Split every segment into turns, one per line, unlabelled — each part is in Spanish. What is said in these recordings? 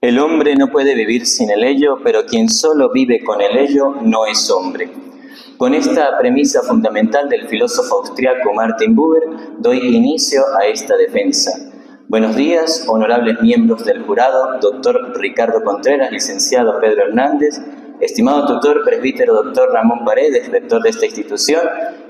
El hombre no puede vivir sin el ello, pero quien solo vive con el ello no es hombre. Con esta premisa fundamental del filósofo austriaco Martin Buber, doy inicio a esta defensa. Buenos días, honorables miembros del jurado, doctor Ricardo Contreras, licenciado Pedro Hernández, estimado tutor presbítero doctor Ramón Paredes, rector de esta institución,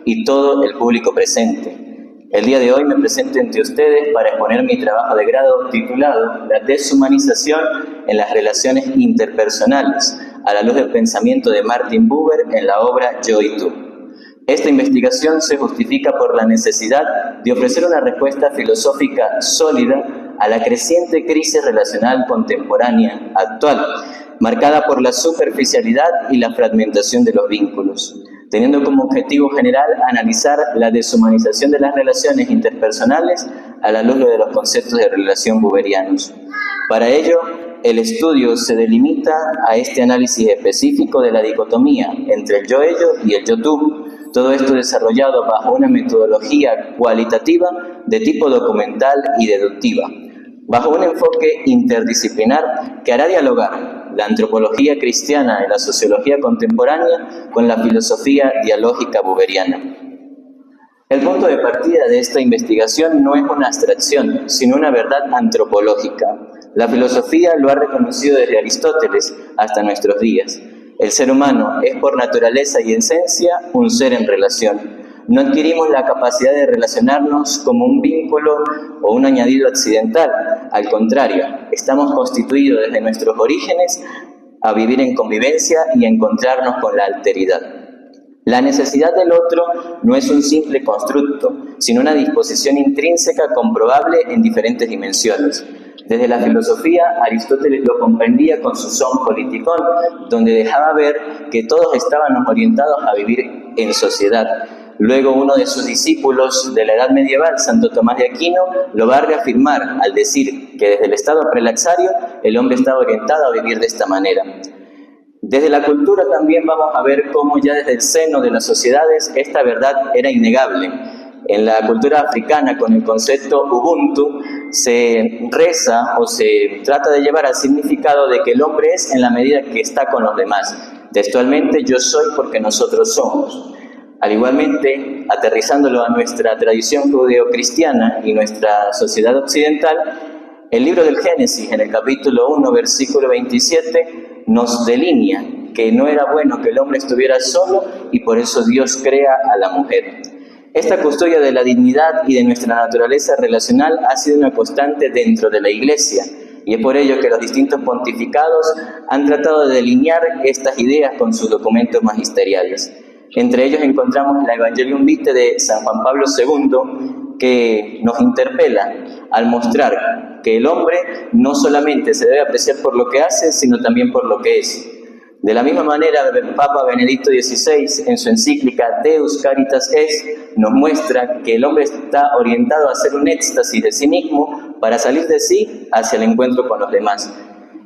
y todo el público presente. El día de hoy me presento ante ustedes para exponer mi trabajo de grado titulado La deshumanización en las relaciones interpersonales, a la luz del pensamiento de Martin Buber en la obra Yo y tú. Esta investigación se justifica por la necesidad de ofrecer una respuesta filosófica sólida a la creciente crisis relacional contemporánea actual, marcada por la superficialidad y la fragmentación de los vínculos, teniendo como objetivo general analizar la deshumanización de las relaciones interpersonales a la luz de los conceptos de relación buberianos. Para ello, el estudio se delimita a este análisis específico de la dicotomía entre el yo-ello y el yo-tú, todo esto desarrollado bajo una metodología cualitativa de tipo documental y deductiva, bajo un enfoque interdisciplinar que hará dialogar la antropología cristiana y la sociología contemporánea con la filosofía dialógica buberiana. El punto de partida de esta investigación no es una abstracción, sino una verdad antropológica. La filosofía lo ha reconocido desde Aristóteles hasta nuestros días. El ser humano es por naturaleza y esencia un ser en relación. No adquirimos la capacidad de relacionarnos como un vínculo o un añadido accidental. Al contrario, estamos constituidos desde nuestros orígenes a vivir en convivencia y a encontrarnos con la alteridad. La necesidad del otro no es un simple constructo, sino una disposición intrínseca comprobable en diferentes dimensiones. Desde la filosofía, Aristóteles lo comprendía con su son politikon, donde dejaba ver que todos estábamos orientados a vivir en sociedad. Luego uno de sus discípulos de la Edad Medieval, Santo Tomás de Aquino, lo va a reafirmar al decir que desde el estado prelaxario el hombre estaba orientado a vivir de esta manera. Desde la cultura también vamos a ver cómo ya desde el seno de las sociedades esta verdad era innegable. En la cultura africana, con el concepto Ubuntu, se reza o se trata de llevar al significado de que el hombre es en la medida que está con los demás. Textualmente, yo soy porque nosotros somos. Al igualmente, aterrizándolo a nuestra tradición judeocristiana y nuestra sociedad occidental, el libro del Génesis, en el capítulo 1, versículo 27, nos delinea que no era bueno que el hombre estuviera solo y por eso Dios crea a la mujer. Esta custodia de la dignidad y de nuestra naturaleza relacional ha sido una constante dentro de la Iglesia, y es por ello que los distintos pontificados han tratado de delinear estas ideas con sus documentos magisteriales. Entre ellos encontramos la Evangelium Vitae de San Juan Pablo II, que nos interpela al mostrar que el hombre no solamente se debe apreciar por lo que hace, sino también por lo que es. De la misma manera, el Papa Benedicto XVI, en su encíclica Deus Caritas Est, nos muestra que el hombre está orientado a hacer un éxtasis de sí mismo para salir de sí hacia el encuentro con los demás.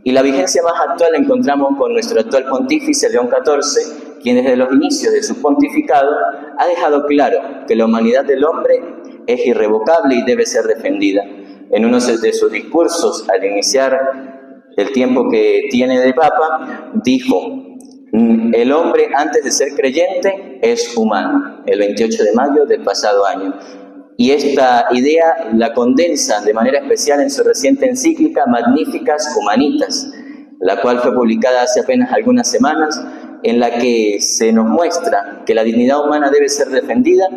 Y la vigencia más actual la encontramos con nuestro actual pontífice León XIV, quien desde los inicios de su pontificado ha dejado claro que la humanidad del hombre es irrevocable y debe ser defendida. En uno de sus discursos, al iniciar el tiempo que tiene de Papa, dijo: el hombre antes de ser creyente es humano, el 28 de mayo del pasado año. Y esta idea la condensa de manera especial en su reciente encíclica Magnificas Humanitas, la cual fue publicada hace apenas algunas semanas, en la que se nos muestra que la dignidad humana debe ser defendida,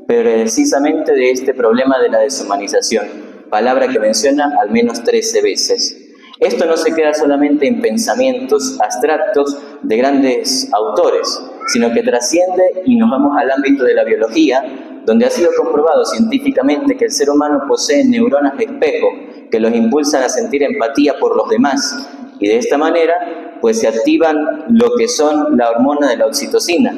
pero precisamente de este problema de la deshumanización, palabra que menciona al menos 13 veces. Esto no se queda solamente en pensamientos abstractos de grandes autores, sino que trasciende y nos vamos al ámbito de la biología, donde ha sido comprobado científicamente que el ser humano posee neuronas espejo que los impulsan a sentir empatía por los demás, y de esta manera pues se activan lo que son la hormona de la oxitocina,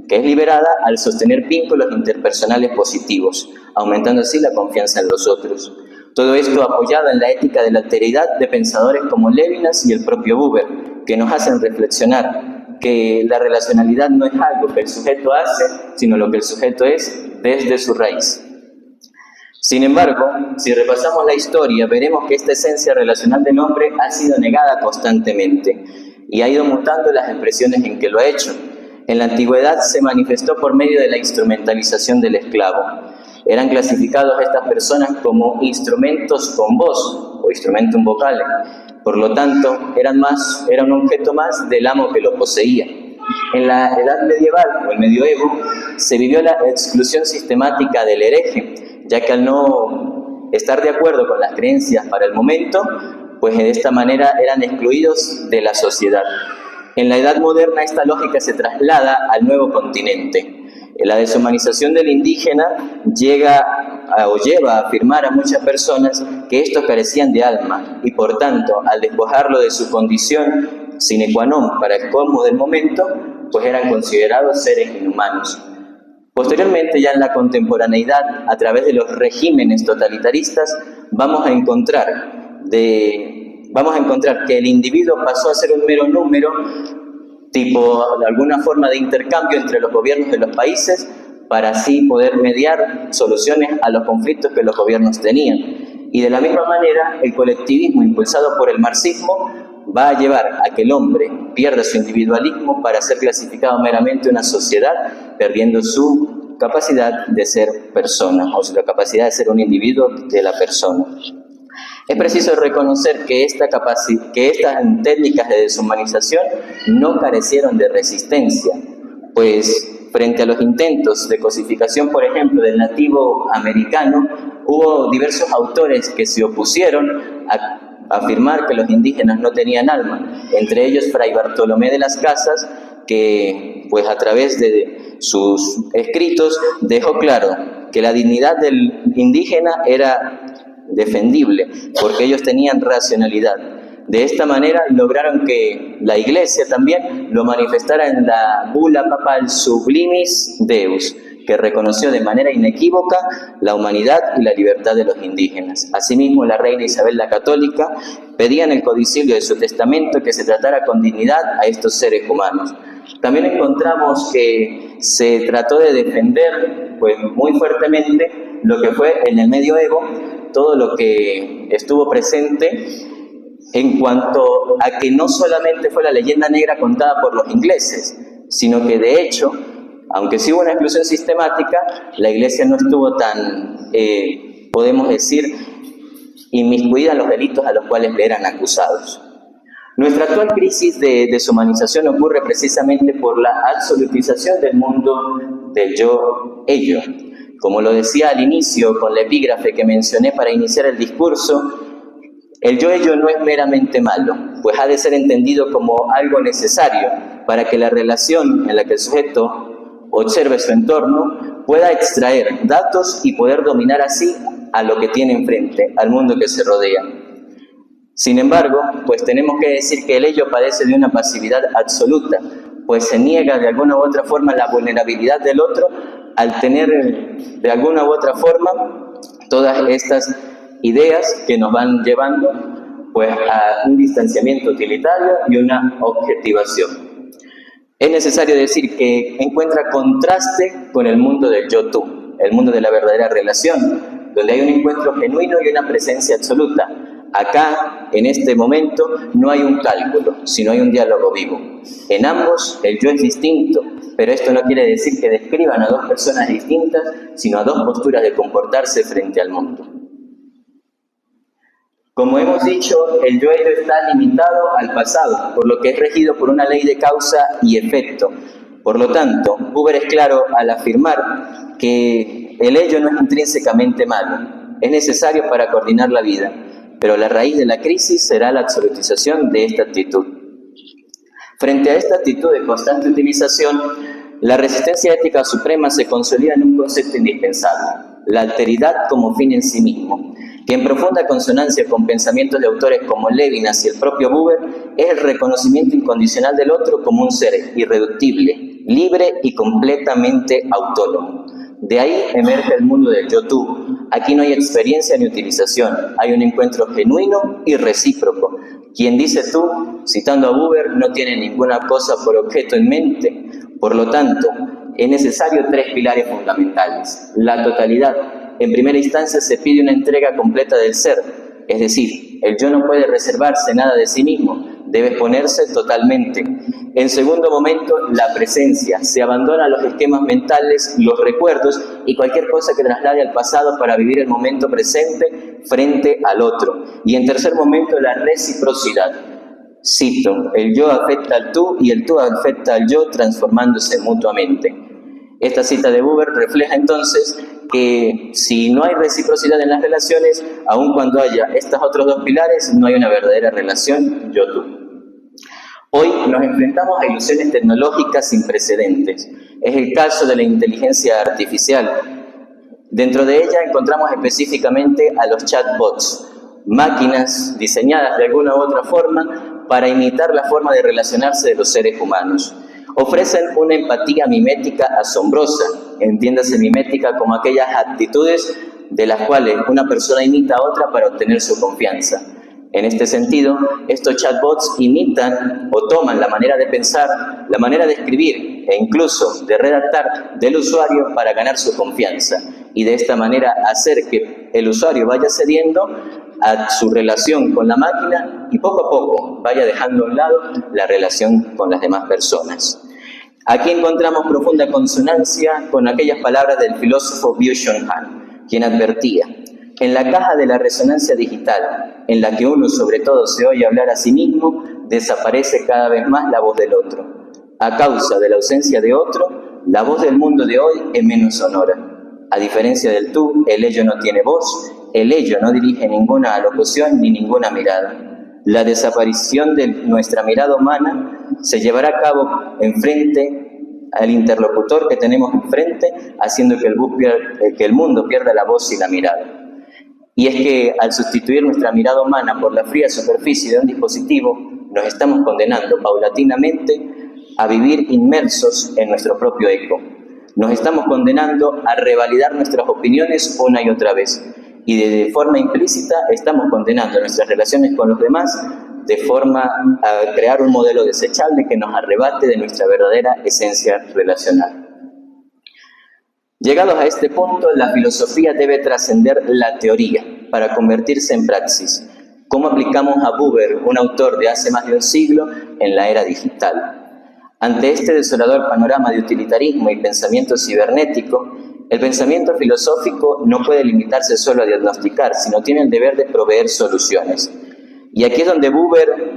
que es liberada al sostener vínculos interpersonales positivos, aumentando así la confianza en los otros. Todo esto apoyado en la ética de la alteridad de pensadores como Levinas y el propio Buber, que nos hacen reflexionar que la relacionalidad no es algo que el sujeto hace, sino lo que el sujeto es desde su raíz. Sin embargo, si repasamos la historia, veremos que esta esencia relacional del hombre ha sido negada constantemente y ha ido mutando las expresiones en que lo ha hecho. En la antigüedad se manifestó por medio de la instrumentalización del esclavo. Eran clasificados estas personas como instrumentos con voz o instrumentum vocale. Por lo tanto, era un objeto más del amo que lo poseía. En la edad medieval o el medioevo se vivió la exclusión sistemática del hereje, ya que al no estar de acuerdo con las creencias para el momento, pues de esta manera eran excluidos de la sociedad. En la edad moderna esta lógica se traslada al nuevo continente. La deshumanización del indígena lleva a afirmar a muchas personas que estos carecían de alma y por tanto, al despojarlo de su condición sine qua non para el colmo del momento, pues eran considerados seres inhumanos. Posteriormente, ya en la contemporaneidad, a través de los regímenes totalitaristas, vamos a encontrar que el individuo pasó a ser un mero número, tipo de alguna forma de intercambio entre los gobiernos de los países, para así poder mediar soluciones a los conflictos que los gobiernos tenían. Y de la misma manera, el colectivismo impulsado por el marxismo va a llevar a que el hombre pierda su individualismo para ser clasificado meramente una sociedad, perdiendo su capacidad de ser persona, o la capacidad de ser un individuo de la persona. Es preciso reconocer que estas técnicas de deshumanización no carecieron de resistencia, pues frente a los intentos de cosificación, por ejemplo, del nativo americano, hubo diversos autores que se opusieron a afirmar que los indígenas no tenían alma, entre ellos Fray Bartolomé de las Casas, que pues a través de sus escritos dejó claro que la dignidad del indígena era defendible, porque ellos tenían racionalidad. De esta manera lograron que la Iglesia también lo manifestara en la bula papal Sublimis Deus, que reconoció de manera inequívoca la humanidad y la libertad de los indígenas. Asimismo, la reina Isabel la Católica pedía en el codicilio de su testamento que se tratara con dignidad a estos seres humanos. También encontramos que se trató de defender pues, muy fuertemente lo que fue en el medioevo, todo lo que estuvo presente en cuanto a que no solamente fue la leyenda negra contada por los ingleses, sino que de hecho, aunque sí hubo una exclusión sistemática, la Iglesia no estuvo tan, podemos decir, inmiscuida en los delitos a los cuales le eran acusados. Nuestra actual crisis de deshumanización ocurre precisamente por la absolutización del mundo del yo-ello. Como lo decía al inicio con la epígrafe que mencioné para iniciar el discurso, el yo-ello no es meramente malo, pues ha de ser entendido como algo necesario para que la relación en la que el sujeto observe su entorno, pueda extraer datos y poder dominar así a lo que tiene enfrente, al mundo que se rodea. Sin embargo, pues tenemos que decir que el ello padece de una pasividad absoluta, pues se niega de alguna u otra forma la vulnerabilidad del otro al tener de alguna u otra forma todas estas ideas que nos van llevando pues, a un distanciamiento utilitario y una objetivación. Es necesario decir que encuentra contraste con el mundo del yo-tú, el mundo de la verdadera relación, donde hay un encuentro genuino y una presencia absoluta. Acá, en este momento, no hay un cálculo, sino hay un diálogo vivo. En ambos, el yo es distinto, pero esto no quiere decir que describan a dos personas distintas, sino a dos posturas de comportarse frente al mundo. Como hemos dicho, el yo-ello está limitado al pasado, por lo que es regido por una ley de causa y efecto. Por lo tanto, Buber es claro al afirmar que el ello no es intrínsecamente malo, es necesario para coordinar la vida, pero la raíz de la crisis será la absolutización de esta actitud. Frente a esta actitud de constante utilización, la resistencia ética suprema se consolida en un concepto indispensable, la alteridad como fin en sí mismo, que en profunda consonancia con pensamientos de autores como Levinas y el propio Buber, es el reconocimiento incondicional del otro como un ser irreductible, libre y completamente autónomo. De ahí emerge el mundo del yo-tú. Aquí no hay experiencia ni utilización, hay un encuentro genuino y recíproco. Quien dice tú, citando a Buber, no tiene ninguna cosa por objeto en mente. Por lo tanto, es necesario tres pilares fundamentales: la totalidad, en primera instancia se pide una entrega completa del ser, es decir, el yo no puede reservarse nada de sí mismo, debe exponerse totalmente. En segundo momento, la presencia, se abandona los esquemas mentales, los recuerdos y cualquier cosa que traslade al pasado para vivir el momento presente frente al otro. Y en tercer momento, la reciprocidad. Cito, el yo afecta al tú y el tú afecta al yo transformándose mutuamente. Esta cita de Buber refleja entonces que si no hay reciprocidad en las relaciones, aun cuando haya estos otros dos pilares, no hay una verdadera relación yo-tú. Hoy nos enfrentamos a ilusiones tecnológicas sin precedentes. Es el caso de la inteligencia artificial. Dentro de ella encontramos específicamente a los chatbots, máquinas diseñadas de alguna u otra forma para imitar la forma de relacionarse de los seres humanos. Ofrecen una empatía mimética asombrosa, entiéndase mimética como aquellas actitudes de las cuales una persona imita a otra para obtener su confianza. En este sentido, estos chatbots imitan o toman la manera de pensar, la manera de escribir e incluso de redactar del usuario para ganar su confianza y de esta manera hacer que el usuario vaya cediendo a su relación con la máquina y poco a poco vaya dejando a un lado la relación con las demás personas. Aquí encontramos profunda consonancia con aquellas palabras del filósofo Byung-Chul Han, quien advertía: en la caja de la resonancia digital, en la que uno sobre todo se oye hablar a sí mismo, desaparece cada vez más la voz del otro. A causa de la ausencia de otro, la voz del mundo de hoy es menos sonora. A diferencia del tú, el ello no tiene voz, el ello no dirige ninguna alocución ni ninguna mirada. La desaparición de nuestra mirada humana se llevará a cabo enfrente al interlocutor que tenemos enfrente, haciendo que el mundo pierda la voz y la mirada. Y es que al sustituir nuestra mirada humana por la fría superficie de un dispositivo, nos estamos condenando paulatinamente a vivir inmersos en nuestro propio eco. Nos estamos condenando a revalidar nuestras opiniones una y otra vez. Y de forma implícita estamos condenando nuestras relaciones con los demás de forma a crear un modelo desechable que nos arrebate de nuestra verdadera esencia relacional. Llegados a este punto, la filosofía debe trascender la teoría para convertirse en praxis. ¿Cómo aplicamos a Buber, un autor de hace más de un siglo, en la era digital? Ante este desolador panorama de utilitarismo y pensamiento cibernético, el pensamiento filosófico no puede limitarse solo a diagnosticar, sino tiene el deber de proveer soluciones. Y aquí es donde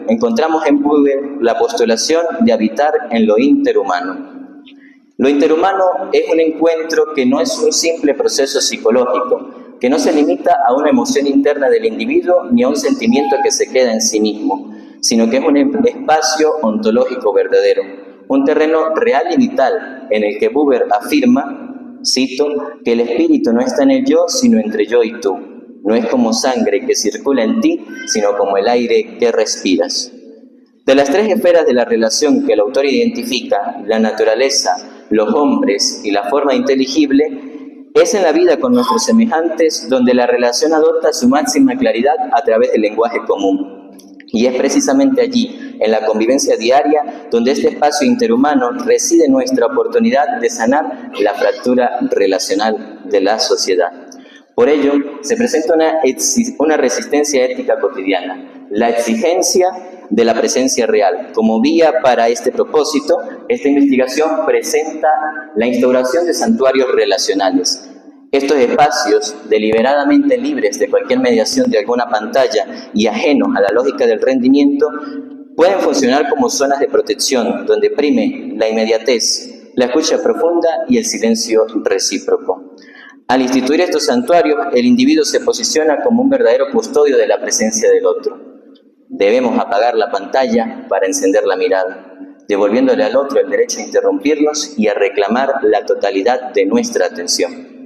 encontramos en Buber la postulación de habitar en lo interhumano. Lo interhumano es un encuentro que no es un simple proceso psicológico, que no se limita a una emoción interna del individuo ni a un sentimiento que se queda en sí mismo, sino que es un espacio ontológico verdadero, un terreno real y vital en el que Buber afirma, cito, que el espíritu no está en el yo, sino entre yo y tú. No es como sangre que circula en ti, sino como el aire que respiras. De las tres esferas de la relación que el autor identifica, la naturaleza, los hombres y la forma inteligible, es en la vida con nuestros semejantes donde la relación adopta su máxima claridad a través del lenguaje común. Y es precisamente allí, en la convivencia diaria, donde este espacio interhumano reside nuestra oportunidad de sanar la fractura relacional de la sociedad. Por ello, se presenta una resistencia ética cotidiana, la exigencia de la presencia real. Como vía para este propósito, esta investigación presenta la instauración de santuarios relacionales. Estos espacios, deliberadamente libres de cualquier mediación de alguna pantalla y ajenos a la lógica del rendimiento, pueden funcionar como zonas de protección, donde prime la inmediatez, la escucha profunda y el silencio recíproco. Al instituir estos santuarios, el individuo se posiciona como un verdadero custodio de la presencia del otro. Debemos apagar la pantalla para encender la mirada, devolviéndole al otro el derecho a interrumpirnos y a reclamar la totalidad de nuestra atención.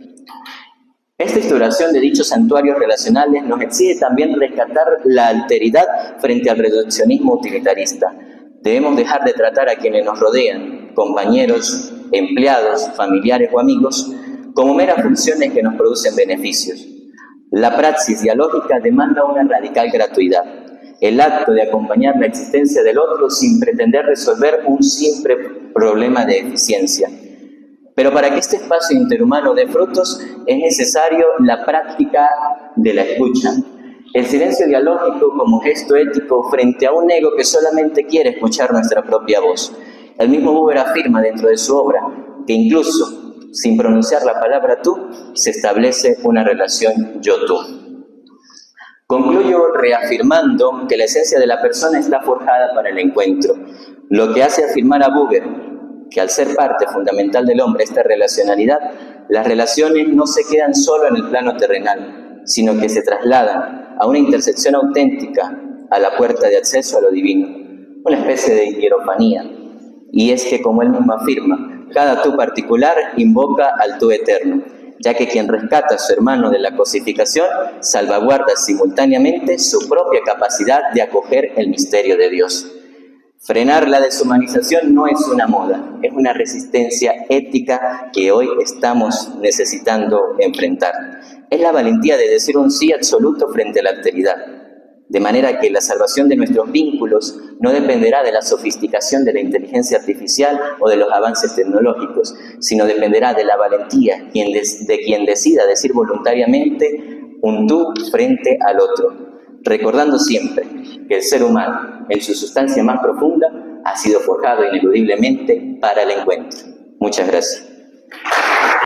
Esta instauración de dichos santuarios relacionales nos exige también rescatar la alteridad frente al reduccionismo utilitarista. Debemos dejar de tratar a quienes nos rodean, compañeros, empleados, familiares o amigos, como meras funciones que nos producen beneficios. La praxis dialógica demanda una radical gratuidad, el acto de acompañar la existencia del otro sin pretender resolver un simple problema de eficiencia. Pero para que este espacio interhumano dé frutos es necesario la práctica de la escucha. El silencio dialógico como gesto ético frente a un ego que solamente quiere escuchar nuestra propia voz. El mismo Buber afirma dentro de su obra que incluso sin pronunciar la palabra tú, se establece una relación yo-tú. Concluyo reafirmando que la esencia de la persona está forjada para el encuentro, lo que hace afirmar a Buber que al ser parte fundamental del hombre esta relacionalidad, las relaciones no se quedan solo en el plano terrenal, sino que se trasladan a una intersección auténtica, a la puerta de acceso a lo divino, una especie de hierofanía. Y es que, como él mismo afirma, cada tú particular invoca al tú eterno, ya que quien rescata a su hermano de la cosificación salvaguarda simultáneamente su propia capacidad de acoger el misterio de Dios. Frenar la deshumanización no es una moda, es una resistencia ética que hoy estamos necesitando enfrentar. Es la valentía de decir un sí absoluto frente a la alteridad, de manera que la salvación de nuestros vínculos no dependerá de la sofisticación de la inteligencia artificial o de los avances tecnológicos, sino dependerá de la valentía de quien decida decir voluntariamente un tú frente al otro, recordando siempre que el ser humano, en su sustancia más profunda, ha sido forjado ineludiblemente para el encuentro. Muchas gracias.